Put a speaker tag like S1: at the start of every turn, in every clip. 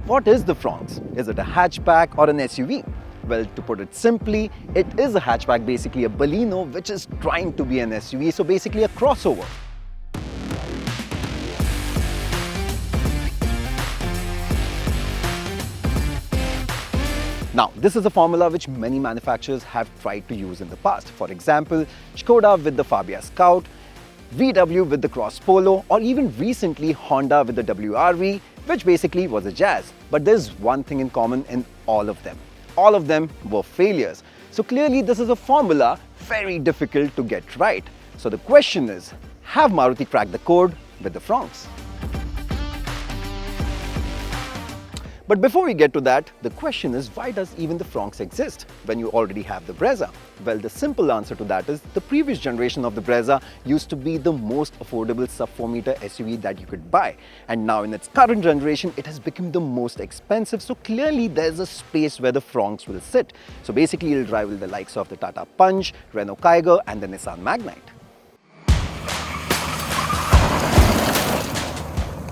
S1: What is the Fronx? Is it a hatchback or an SUV? Well, to put it simply, it is a hatchback, basically a Baleno, which is trying to be an SUV, so basically a crossover. Now, this is a formula which many manufacturers have tried to use in the past. For example, Skoda with the Fabia Scout, VW with the Cross Polo, or even recently Honda with the WRV, which basically was a Jazz. But there's one thing in common in all of them. All of them were failures. So clearly this is a formula very difficult to get right. So the question is, have Maruti cracked the code with the Fronx? But before we get to that, the question is, why does even the Fronx exist when you already have the Brezza? Well, the simple answer to that is the previous generation of the Brezza used to be the most affordable sub-4 meter SUV that you could buy. And now in its current generation, it has become the most expensive. So clearly there's a space where the Fronx will sit. So basically it'll rival the likes of the Tata Punch, Renault Kiger and the Nissan Magnite.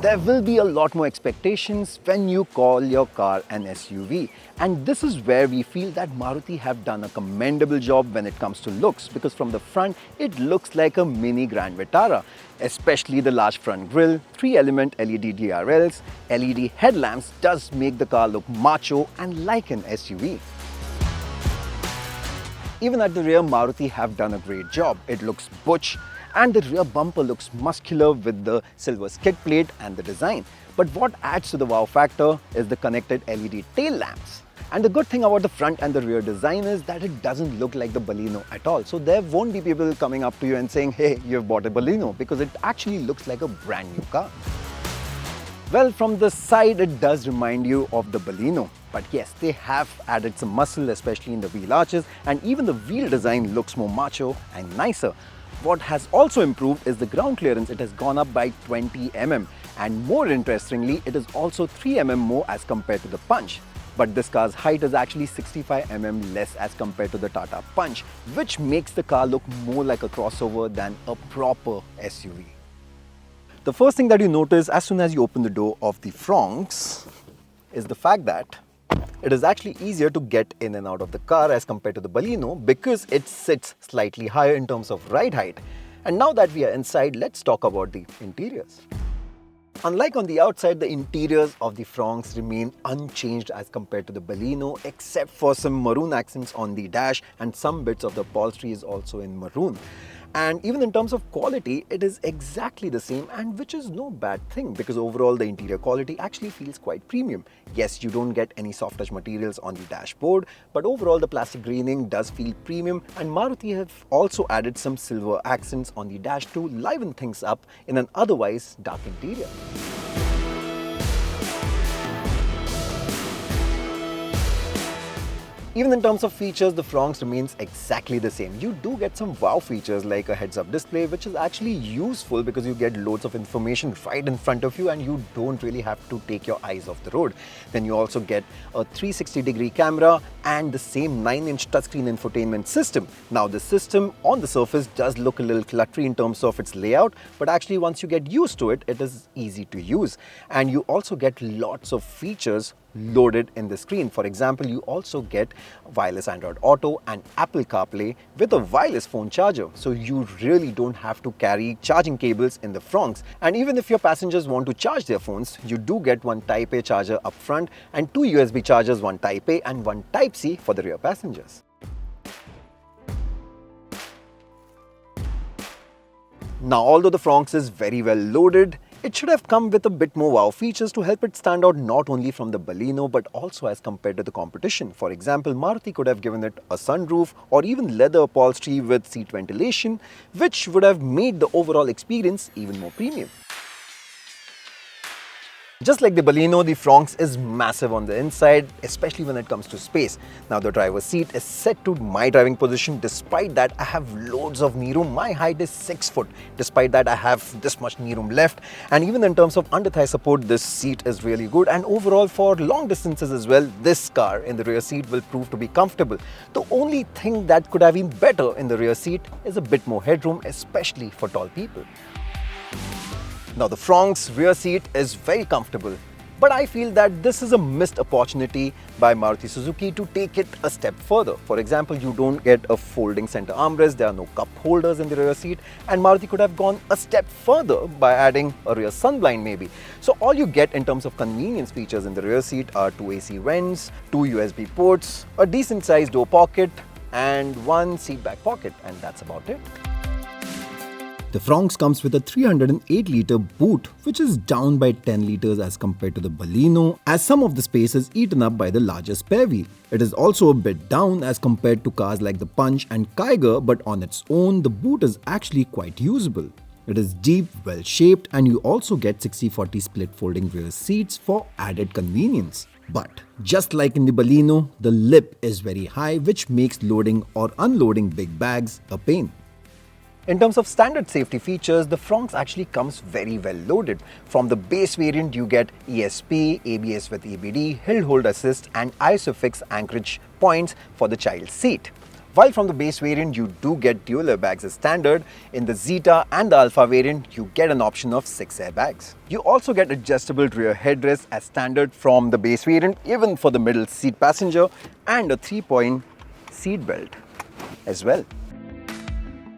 S1: There will be a lot more expectations when you call your car an SUV, and this is where we feel that Maruti have done a commendable job when it comes to looks, because from the front it looks like a mini Grand Vitara, especially the large front grille, 3-element LED DRLs, LED headlamps does make the car look macho and like an SUV. Even at the rear, Maruti have done a great job. It looks butch, and the rear bumper looks muscular with the silver skid plate and the design. But what adds to the wow factor is the connected LED tail lamps. And the good thing about the front and the rear design is that it doesn't look like the Baleno at all. So there won't be people coming up to you and saying, hey, you've bought a Baleno, because it actually looks like a brand new car. Well, from the side it does remind you of the Baleno. But yes, they have added some muscle, especially in the wheel arches, and even the wheel design looks more macho and nicer. What has also improved is the ground clearance. It has gone up by 20 mm, and more interestingly, it is also 3 mm more as compared to the Punch. But this car's height is actually 65 mm less as compared to the Tata Punch, which makes the car look more like a crossover than a proper SUV. The first thing that you notice as soon as you open the door of the Fronx is the fact that it is actually easier to get in and out of the car as compared to the Baleno, because it sits slightly higher in terms of ride height. And now that we are inside, let's talk about the interiors. Unlike on the outside, the interiors of the Fronx remain unchanged as compared to the Baleno, except for some maroon accents on the dash, and some bits of the upholstery is also in maroon. And even in terms of quality, it is exactly the same, and which is no bad thing, because overall the interior quality actually feels quite premium. Yes, you don't get any soft touch materials on the dashboard, but overall the plastic graining does feel premium, and Maruti have also added some silver accents on the dash to liven things up in an otherwise dark interior. Even in terms of features, the Fronx remains exactly the same. You do get some wow features like a heads-up display, which is actually useful because you get loads of information right in front of you and you don't really have to take your eyes off the road. Then you also get a 360-degree camera and the same 9-inch touchscreen infotainment system. Now, the system on the surface does look a little cluttery in terms of its layout, but actually once you get used to it, it is easy to use. And you also get lots of features loaded in the screen. For example, you also get wireless Android Auto and Apple CarPlay with a wireless phone charger. So you really don't have to carry charging cables in the Fronx. And even if your passengers want to charge their phones, you do get one Type A charger up front and 2 USB chargers, one Type A and one Type C for the rear passengers. Now, although the Fronx is very well loaded, it should have come with a bit more wow features to help it stand out not only from the Baleno but also as compared to the competition. For example, Maruti could have given it a sunroof or even leather upholstery with seat ventilation, which would have made the overall experience even more premium. Just like the Baleno, the Fronx is massive on the inside, especially when it comes to space. Now, the driver's seat is set to my driving position. Despite that, I have loads of knee room. My height is 6 foot. Despite that, I have this much knee room left. And even in terms of under-thigh support, this seat is really good. And overall, for long distances as well, this car in the rear seat will prove to be comfortable. The only thing that could have been better in the rear seat is a bit more headroom, especially for tall people. Now, the Fronx rear seat is very comfortable, But I feel that this is a missed opportunity by Maruti Suzuki to take it a step further. For example, you don't get a folding center armrest, there are no cup holders in the rear seat, and Maruti could have gone a step further by adding a rear sunblind maybe. So all you get in terms of convenience features in the rear seat are 2 AC vents, 2 USB ports, a decent sized door pocket, and 1 seat back pocket, and that's about it. The Fronx comes with a 308-litre boot, which is down by 10 litres as compared to the Baleno, as some of the space is eaten up by the larger spare wheel. It is also a bit down as compared to cars like the Punch and Kiger, but on its own, the boot is actually quite usable. It is deep, well-shaped, and you also get 60-40 split folding rear seats for added convenience. But just like in the Baleno, the lip is very high, which makes loading or unloading big bags a pain. In terms of standard safety features, the Fronx actually comes very well loaded. From the base variant, you get ESP, ABS with EBD, hill hold assist, and ISOFIX anchorage points for the child seat. While from the base variant, you do get dual airbags as standard, in the Zeta and the Alpha variant, you get an option of 6 airbags. You also get adjustable rear headrest as standard from the base variant, even for the middle seat passenger, and a 3-point seat belt as well.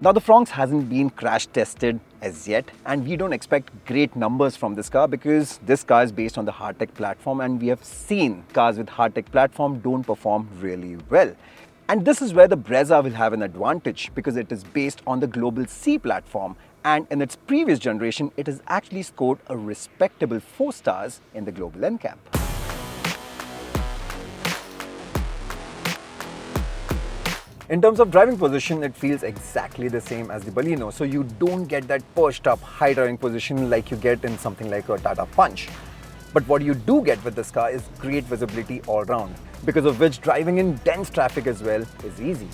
S1: Now the Fronx hasn't been crash tested as yet, and we don't expect great numbers from this car because this car is based on the hardtech platform, and we have seen cars with hardtech platform don't perform really well. And this is where the Brezza will have an advantage because it is based on the Global C platform, and in its previous generation it has actually scored a respectable 4 stars in the Global NCAP. In terms of driving position, it feels exactly the same as the Baleno, so you don't get that perched up high driving position like you get in something like a Tata Punch. But what you do get with this car is great visibility all round, because of which driving in dense traffic as well is easy.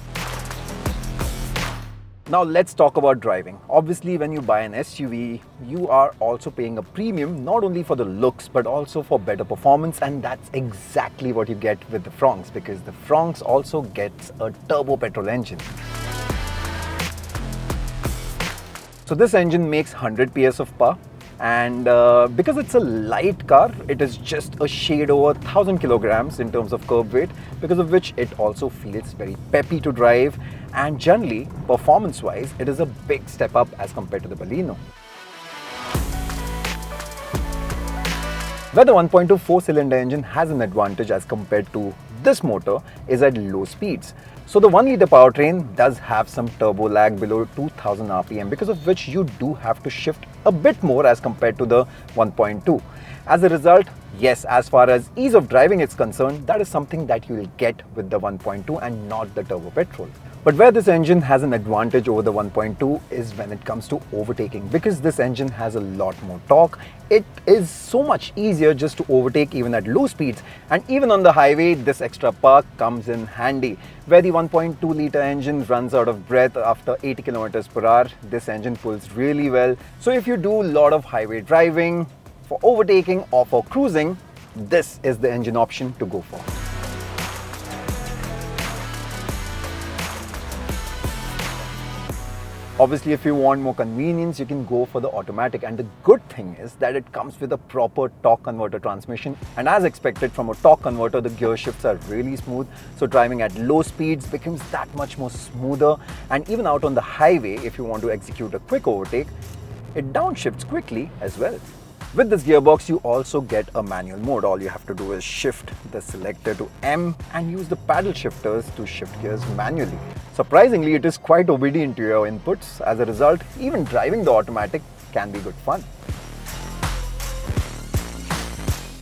S1: Now let's talk about driving. Obviously, when you buy an SUV, you are also paying a premium not only for the looks but also for better performance, and that's exactly what you get with the Fronx, because the Fronx also gets a turbo petrol engine. So this engine makes 100 PS of power, and because it's a light car, it is just a shade over 1000 kilograms in terms of curb weight, because of which it also feels very peppy to drive, and generally performance wise it is a big step up as compared to the Baleno. Where the 1.2 4-cylinder engine has an advantage as compared to this motor is at low speeds. So the 1-litre powertrain does have some turbo lag below 2000 RPM, because of which you do have to shift a bit more as compared to the 1.2. As a result, yes, as far as ease of driving is concerned, that is something that you will get with the 1.2 and not the turbo petrol. But where this engine has an advantage over the 1.2 is when it comes to overtaking, because this engine has a lot more torque. It is so much easier just to overtake even at low speeds, and even on the highway this extra power comes in handy. Where the 1.2 litre engine runs out of breath after 80 kilometers per hour, this engine pulls really well. So if you do a lot of highway driving, for overtaking or for cruising, this is the engine option to go for. Obviously, if you want more convenience, you can go for the automatic, and the good thing is that it comes with a proper torque converter transmission, and as expected from a torque converter, the gear shifts are really smooth, so driving at low speeds becomes that much more smoother, and even out on the highway, if you want to execute a quick overtake, it downshifts quickly as well. With this gearbox, you also get a manual mode. All you have to do is shift the selector to M and use the paddle shifters to shift gears manually. Surprisingly, it is quite obedient to your inputs. As a result, even driving the automatic can be good fun.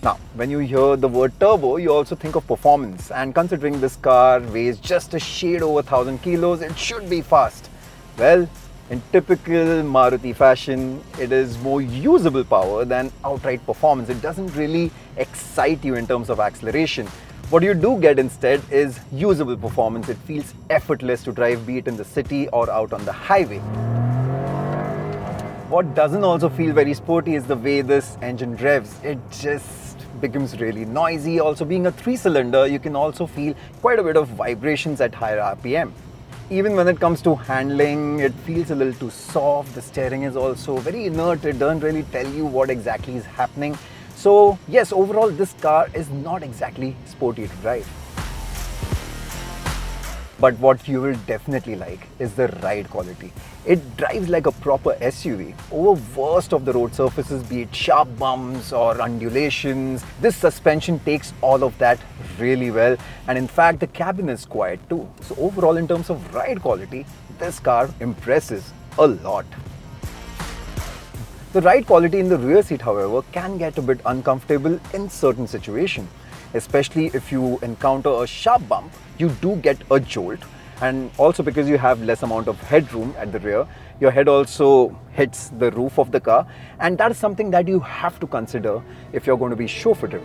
S1: Now, when you hear the word turbo, you also think of performance, and considering this car weighs just a shade over 1000 kilos, it should be fast. Well, in typical Maruti fashion, it is more usable power than outright performance. It doesn't really excite you in terms of acceleration. What you do get instead is usable performance. It feels effortless to drive, be it in the city or out on the highway. What doesn't also feel very sporty is the way this engine revs. It just becomes really noisy. Also, being a 3-cylinder, you can also feel quite a bit of vibrations at higher RPM. Even when it comes to handling, it feels a little too soft. The steering is also very inert. It doesn't really tell you what exactly is happening. So yes, overall this car is not exactly sporty to drive. But what you will definitely like is the ride quality. It drives like a proper SUV over worst of the road surfaces, be it sharp bumps or undulations. This suspension takes all of that really well, and in fact the cabin is quiet too. So overall, in terms of ride quality, this car impresses a lot. The ride quality in the rear seat, however, can get a bit uncomfortable in certain situations. Especially if you encounter a sharp bump, you do get a jolt, and also because you have less amount of headroom at the rear, your head also hits the roof of the car, and that is something that you have to consider if you're going to be chauffeured.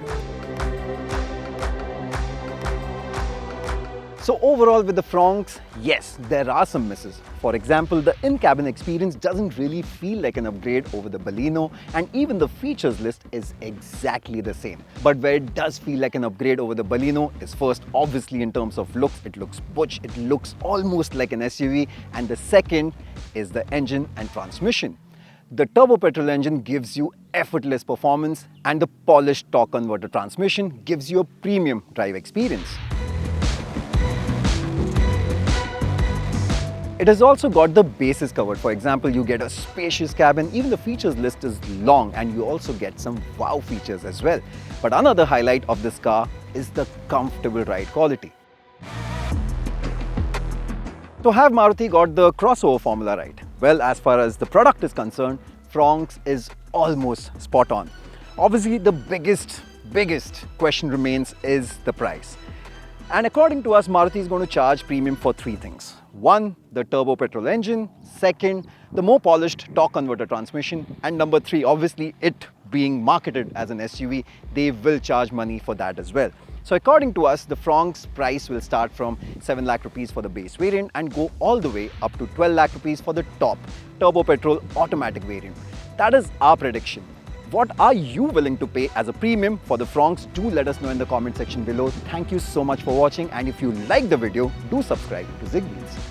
S1: So overall with the Fronx, yes, there are some misses. For example, the in-cabin experience doesn't really feel like an upgrade over the Baleno, and even the features list is exactly the same. But where it does feel like an upgrade over the Baleno is first, obviously in terms of looks, it looks Butch, it looks almost like an SUV, and the second is the engine and transmission. The turbo petrol engine gives you effortless performance, and the polished torque converter transmission gives you a premium drive experience. It has also got the bases covered. For example, you get a spacious cabin, even the features list is long, and you also get some wow features as well. But another highlight of this car is the comfortable ride quality. So have Maruti got the crossover formula right? Well, as far as the product is concerned, Fronx is almost spot on. Obviously, the biggest question remains is the price. And according to us, Maruti is going to charge premium for three things. One, the turbo petrol engine. Second, the more polished torque converter transmission. And number three, obviously it being marketed as an SUV, they will charge money for that as well. So according to us, the Fronx price will start from 7 lakh rupees for the base variant and go all the way up to 12 lakh rupees for the top turbo petrol automatic variant. That is our prediction. What are you willing to pay as a premium for the Fronx? Do let us know in the comment section below. Thank you so much for watching, and if you like the video, do subscribe to ZigWheels.